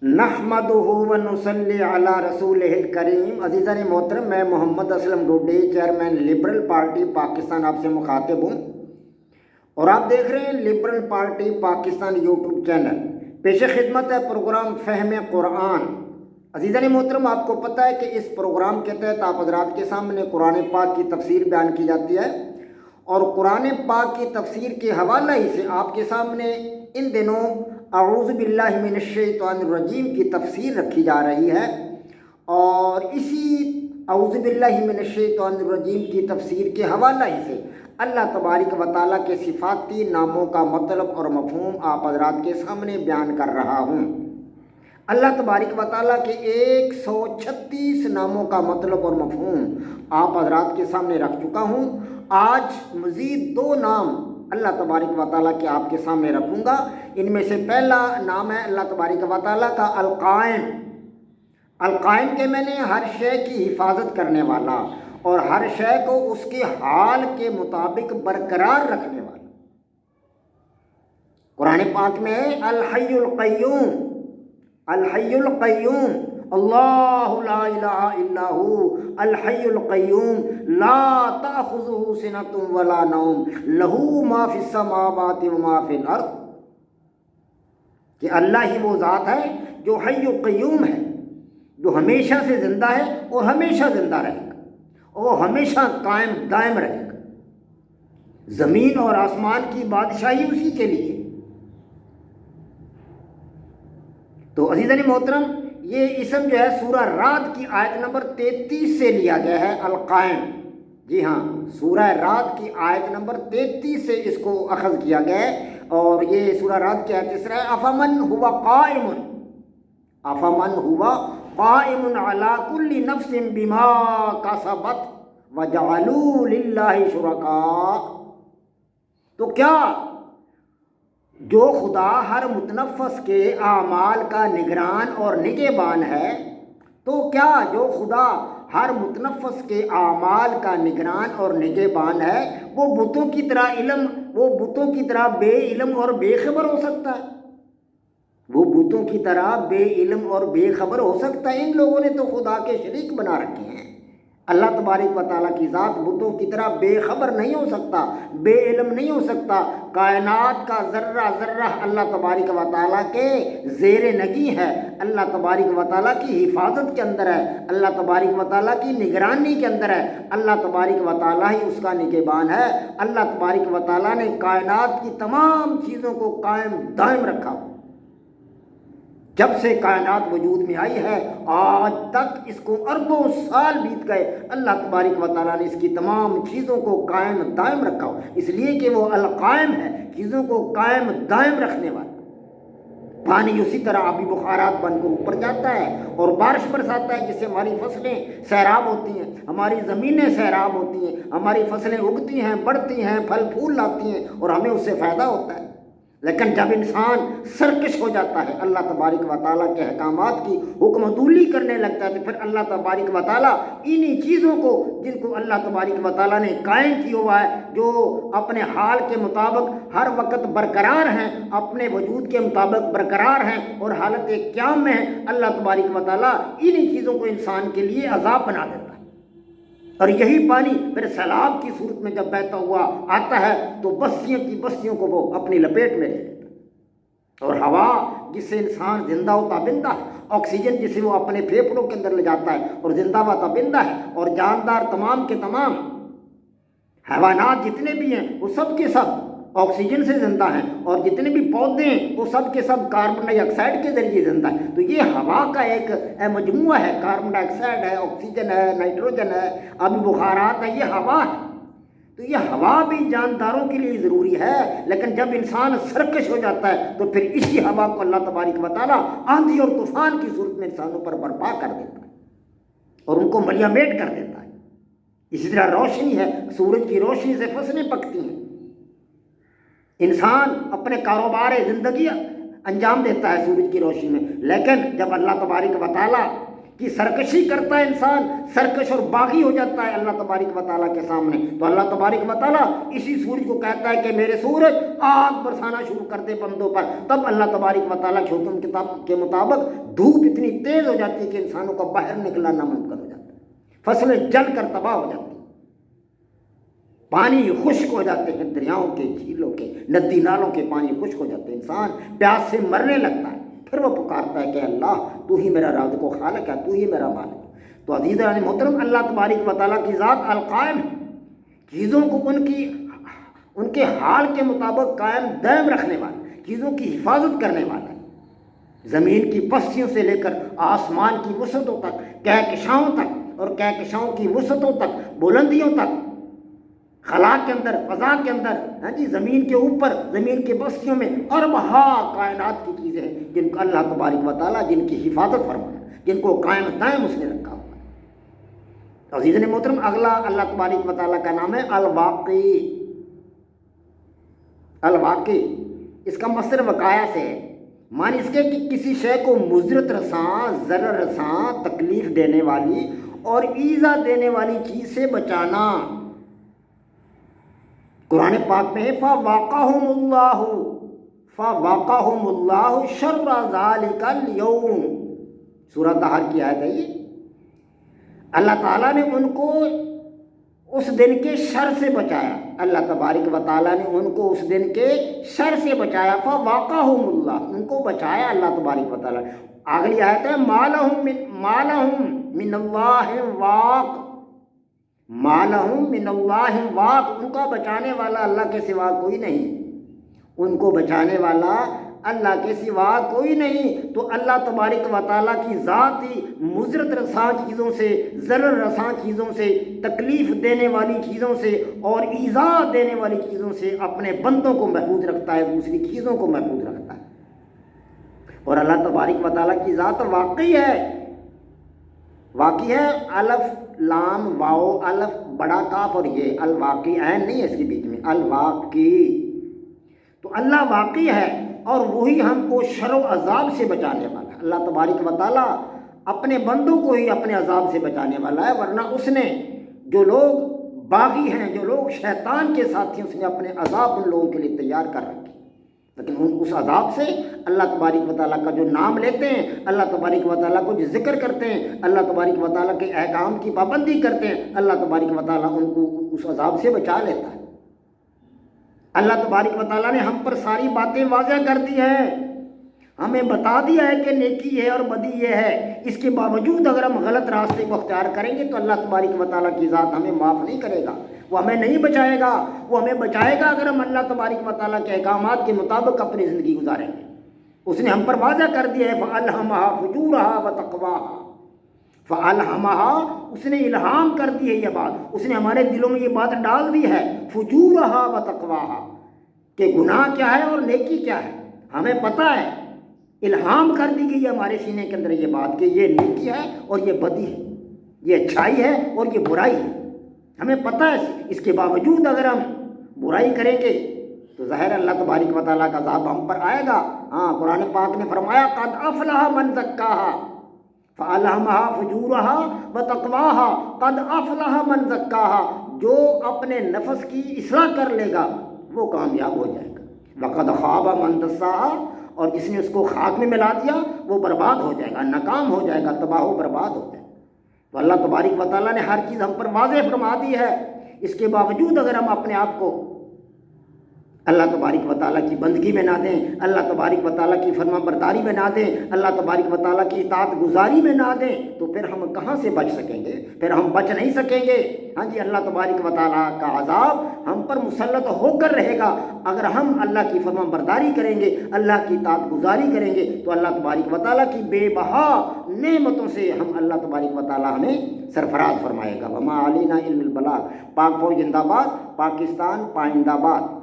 نحمدہ و نصلی علی رسولہ الکریم۔ عزیزان محترم، میں Muhammad Aslam Dode, chairman liberal party Pakistan, آپ سے مخاطب ہوں اور آپ دیکھ رہے ہیں liberal party Pakistan YouTube channel. پیش خدمت ہے پروگرام فہم قرآن۔ عزیزان محترم، آپ کو پتہ ہے کہ اس پروگرام کے تحت آپ حضرات کے سامنے قرآن پاک کی تفسیر بیان کی جاتی ہے اور قرآن پاک کی تفسیر کے حوالہ ہی سے آپ کے سامنے ان دنوں اعوذ باللہ من الشیطان الرجیم کی تفسیر رکھی جا رہی ہے، اور اسی اعوذ باللہ من الشیطان الرجیم کی تفسیر کے حوالہ ہی سے اللہ تبارک و تعالیٰ کے صفاتی ناموں کا مطلب اور مفہوم آپ حضرات کے سامنے بیان کر رہا ہوں۔ اللہ تبارک و تعالیٰ کے 136 ناموں کا مطلب اور مفہوم آپ حضرات کے سامنے رکھ چکا ہوں۔ آج مزید 2 نام اللہ تبارک و تعالیٰ کے آپ کے سامنے رکھوں گا۔ ان میں سے پہلا نام ہے اللہ تبارک و تعالیٰ کا القائم۔ القائم کے میں نے ہر شے کی حفاظت کرنے والا اور ہر شے کو اس کے حال کے مطابق برقرار رکھنے والا۔ قرآن پاک میں الحی القیوم، الحی القیوم، اللہ لا الہ الا ہو الحی القیوم لا تأخذہ سنۃ ولا نوم لہ ما فی السماوات و ما فی الارض، کہ اللہ ہی وہ ذات ہے جو حی و قیوم ہے، جو ہمیشہ سے زندہ ہے اور ہمیشہ زندہ رہے گا، اور وہ ہمیشہ قائم دائم رہے گا۔ زمین اور آسمان کی بادشاہی اسی کے لیے۔ تو عزیزان محترم، یہ اسم جو ہے سورہ رعد کی آیت نمبر 33 سے لیا گیا ہے، القائم۔ جی ہاں، سورہ رعد کی آیت نمبر 33 سے اس کو اخذ کیا گیا ہے، اور یہ سورہ رعد کی آیت اس طرح ہے، افمن ہوا قائم، افمن ہوا قائم علی کل نفس بما کسبت وجعلوا للہ شرکاء، تو کیا جو خدا ہر متنفس کے اعمال کا نگران اور نگہبان ہے، تو کیا جو خدا ہر متنفس کے اعمال کا نگران اور نگہبان ہے وہ بتوں کی طرح بے علم اور بے خبر ہو سکتا ہے؟ وہ بتوں کی طرح بے علم اور بے خبر ہو سکتا ہے؟ ان لوگوں نے تو خدا کے شریک بنا رکھے ہیں۔ اللہ تبارک و تعالیٰ کی ذات بتوں کی طرح بے خبر نہیں ہو سکتا، بے علم نہیں ہو سکتا۔ کائنات کا ذرہ ذرہ اللہ تبارک و تعالیٰ کے زیر نگی ہے، اللہ تبارک و تعالیٰ کی حفاظت کے اندر ہے، اللہ تبارک و تعالیٰ کی نگرانی کے اندر ہے، اللہ تبارک و تعالیٰ ہی اس کا نگہبان ہے۔ اللہ تبارک و تعالیٰ نے کائنات کی تمام چیزوں کو قائم دائم رکھا۔ جب سے کائنات وجود میں آئی ہے آج تک اس کو اربوں سال بیت گئے، اللہ تبارک و تعالیٰ نے اس کی تمام چیزوں کو قائم دائم رکھا ہو، اس لیے کہ وہ القائم ہے، چیزوں کو قائم دائم رکھنے والا۔ پانی اسی طرح آبی بخارات بن کر اوپر جاتا ہے اور بارش برساتا ہے، جس سے ہماری فصلیں سیراب ہوتی ہیں، ہماری زمینیں سیراب ہوتی ہیں، ہماری فصلیں اگتی ہیں، بڑھتی ہیں، پھل پھول لاتی ہیں اور ہمیں اس سے فائدہ ہوتا ہے۔ لیکن جب انسان سرکش ہو جاتا ہے، اللہ تبارک و تعالیٰ کے احکامات کی حکم عدولی کرنے لگتا ہے، تو پھر اللہ تبارک و تعالیٰ انہی چیزوں کو جن کو اللہ تبارک و تعالیٰ نے قائم کیا ہوا ہے، جو اپنے حال کے مطابق ہر وقت برقرار ہیں، اپنے وجود کے مطابق برقرار ہیں اور حالت قیام میں ہیں، اللہ تبارک و تعالیٰ انہی چیزوں کو انسان کے لیے عذاب بنا دیتا ہے۔ اور یہی پانی پھر سیلاب کی صورت میں جب بہتا ہوا آتا ہے تو بستیوں کی بستیوں کو وہ اپنی لپیٹ میں لے لیتا ہے۔ اور ہوا جس سے انسان زندہ ہوتا بندہ ہے، آکسیجن جسے وہ اپنے پھیپھڑوں کے اندر لے جاتا ہے اور زندہ ہوتا بندہ ہے، اور جاندار تمام کے تمام حیوانات جتنے بھی ہیں وہ سب کے سب آکسیجن سے زندہ ہیں، اور جتنے بھی پودے ہیں وہ سب کے سب کاربن ڈائی آکسائڈ کے ذریعے زندہ ہیں۔ تو یہ ہوا کا ایک مجموعہ ہے، کاربن ڈائی آکسائڈ ہے، آکسیجن ہے، نائٹروجن ہے، آبی بخارات ہے، یہ ہوا ہے۔ تو یہ ہوا بھی جانداروں کے لیے ضروری ہے، لیکن جب انسان سرکش ہو جاتا ہے تو پھر اسی ہوا کو اللہ تبارک و تعالیٰ آندھی اور طوفان کی صورت میں انسانوں پر برپا کر دیتا ہے اور ان کو ملیہ میٹ کر دیتا ہے۔ اسی طرح روشنی ہے، سورج کی روشنی سے فصلیں پکتی ہیں، انسان اپنے کاروبار زندگی انجام دیتا ہے سورج کی روشنی میں، لیکن جب اللہ تبارک و تعالیٰ کہ سرکشی کرتا ہے انسان، سرکش اور باغی ہو جاتا ہے اللہ تبارک و تعالیٰ کے سامنے، تو اللہ تبارک و تعالیٰ اسی سورج کو کہتا ہے کہ میرے سورج آگ برسانا شروع کر دے بندوں پر، تب اللہ تبارک و تعالیٰ کے حکم کتاب کے مطابق دھوپ اتنی تیز ہو جاتی ہے کہ انسانوں کا باہر نکلنا ناممکن ہو جاتا ہے، فصلیں جل کر تباہ ہو جاتی ہیں، پانی خشک ہو جاتے ہیں، دریاؤں کے، جھیلوں کے، ندی نالوں کے پانی خشک ہو جاتے ہیں، انسان پیاس سے مرنے لگتا ہے، پھر وہ پکارتا ہے کہ اللہ تو ہی میرا رازق و خالق ہے، تو ہی میرا مالک ہے۔ تو عزیزان محترم، اللہ تبارک و تعالیٰ کی ذات القائم ہے، چیزوں کو ان کے حال کے مطابق قائم دائم رکھنے والا، چیزوں کی حفاظت کرنے والا ہے، زمین کی پستیوں سے لے کر آسمان کی وسعتوں تک، کہکشاؤں تک اور کہکشاؤں کی وسعتوں تک، بلندیوں تک، خلا کے اندر، فضا کے اندر، ہاں جی، زمین کے اوپر، زمین کے بستیوں میں اربہا کائنات کی چیزیں ہیں جن کو اللہ تبارک و تعالیٰ جن کی حفاظت فرمایا، جن کو قائم دائم اس نے رکھا ہوا ہے۔ عزیزان محترم، اگلا اللہ تبارک و تعالیٰ کا نام ہے الواقی۔ الواقی اس کا مصدر وقایا سے ہے، معنی اس کے کہ کسی شے کو مضرت رساں، ضرر رساں، تکلیف دینے والی اور ایذا دینے والی چیز سے بچانا۔ قرآن پاک میں ہے فَوَقَاهُمُ اللَّهُ شَرَّ ذَلِكَ الْيَوْمِ، سورہ دہر کی آیت ہے یہ۔ اللہ تعالیٰ نے ان کو اس دن کے شر سے بچایا، اللہ تبارک و تعالیٰ نے ان کو اس دن کے شر سے بچایا، فَوَقَاهُمُ اللَّهُ، ان کو بچایا اللہ تبارک و تعالیٰ۔ اگلی آیت ہے مَا لَهُم مِّنَ اللَّهِ وَاقٍ، مَا لَهُم مِّنَ اللَّهِ وَاقٍ، ان کا بچانے والا اللہ کے سوا کوئی نہیں، ان کو بچانے والا اللہ کے سوا کوئی نہیں۔ تو اللہ تبارک و تعالیٰ کی ذات ہی مضرت رساں چیزوں سے، ضرر رساں چیزوں سے، تکلیف دینے والی چیزوں سے اور ایذا دینے والی چیزوں سے اپنے بندوں کو محفوظ رکھتا ہے، دوسری چیزوں کو محفوظ رکھتا ہے۔ اور اللہ تبارک و تعالیٰ کی ذات واقعی ہے، واقعی ہے، الف لام واو الف بڑا کاف اور یہ الواقعی، عین نہیں ہے اس کے بیچ میں، الواقعی۔ تو اللہ واقعی ہے اور وہی ہم کو شر و عذاب سے بچانے والا ہے۔ اللہ تبارک و تعالیٰ اپنے بندوں کو ہی اپنے عذاب سے بچانے والا ہے، ورنہ اس نے جو لوگ باغی ہیں، جو لوگ شیطان کے ساتھی، اس نے اپنے عذاب ان لوگوں کے لیے تیار کر رکھے، لیکن اس عذاب سے اللہ تبارک و تعالیٰ کا جو نام لیتے ہیں، اللہ تبارک و تعالیٰ کو جو ذکر کرتے ہیں، اللہ تبارک و تعالیٰ کے احکام کی پابندی کرتے ہیں، اللہ تبارک و تعالیٰ ان کو اس عذاب سے بچا لیتا ہے۔ اللہ تبارک و تعالیٰ نے ہم پر ساری باتیں واضح کر دی ہیں، ہمیں بتا دیا ہے کہ نیکی ہے اور بدی یہ ہے، اس کے باوجود اگر ہم غلط راستے کو اختیار کریں گے تو اللہ تبارک و تعالیٰ کی ذات ہمیں معاف نہیں کرے گا، وہ ہمیں نہیں بچائے گا، وہ ہمیں بچائے گا اگر ہم اللہ تبارک و تعالیٰ کے احکامات کے مطابق اپنی زندگی گزاریں گے۔ اس نے ہم پر واضح کر دیا ہے فَأَلْهَمَهَا فُجُورَهَا وَتَقْوَاهَا، فَأَلْهَمَهَا اس نے الہام کر دی ہے یہ بات، اس نے ہمارے دلوں میں یہ بات ڈال دی ہے فُجُورَهَا وَتَقْوَاهَا کہ گناہ کیا ہے اور نیکی کیا ہے، ہمیں پتہ ہے، الہام کر دی گئی ہے ہمارے سینے کے اندر یہ بات کہ یہ نیکی ہے اور یہ بدی ہے، یہ اچھائی ہے اور یہ برائی ہے، ہمیں پتہ ہے۔ اس کے باوجود اگر ہم برائی کریں گے تو ظاہر اللہ تبارک و تعالیٰ کا عذاب ہم پر آئے گا۔ ہاں، قرآن پاک نے فرمایا قد افلح من زکاها فألهمها فجورها وتقواها، قد افلح من زکاها، جو اپنے نفس کی اصلاح کر لے گا وہ کامیاب ہو جائے گا، وقد خاب من دساها، اور جس نے اس کو خاک میں ملا دیا وہ برباد ہو جائے گا، ناکام ہو جائے گا، تباہ و برباد ہو جائے گا۔ تو اللہ تبارک و تعالیٰ نے ہر چیز ہم پر واضح فرما دی ہے، اس کے باوجود اگر ہم اپنے آپ کو اللہ تبارک و تعالیٰ کی بندگی میں نہ دیں، اللہ تبارک و تعالیٰ کی فرما برداری میں نہ دیں، اللہ تبارک و تعالیٰ کی اطاعت گزاری میں نہ دیں، تو پھر ہم کہاں سے بچ سکیں گے؟ پھر ہم بچ نہیں سکیں گے۔ ہاں جی، اللہ تبارک و تعالیٰ کا عذاب ہم پر مسلط ہو کر رہے گا اگر ہم اللہ کی فرما برداری کریں گے، اللہ کی اطاعت گزاری کریں گے، تو اللہ تبارک و تعالیٰ کی بے بہا نعمتوں سے ہم اللہ تبارک و تعالیٰ ہمیں سرفراز فرمائے گا۔ وما علینا الا البلاغ۔ پاک فوج زندہ باد، پاکستان پائندہ باد۔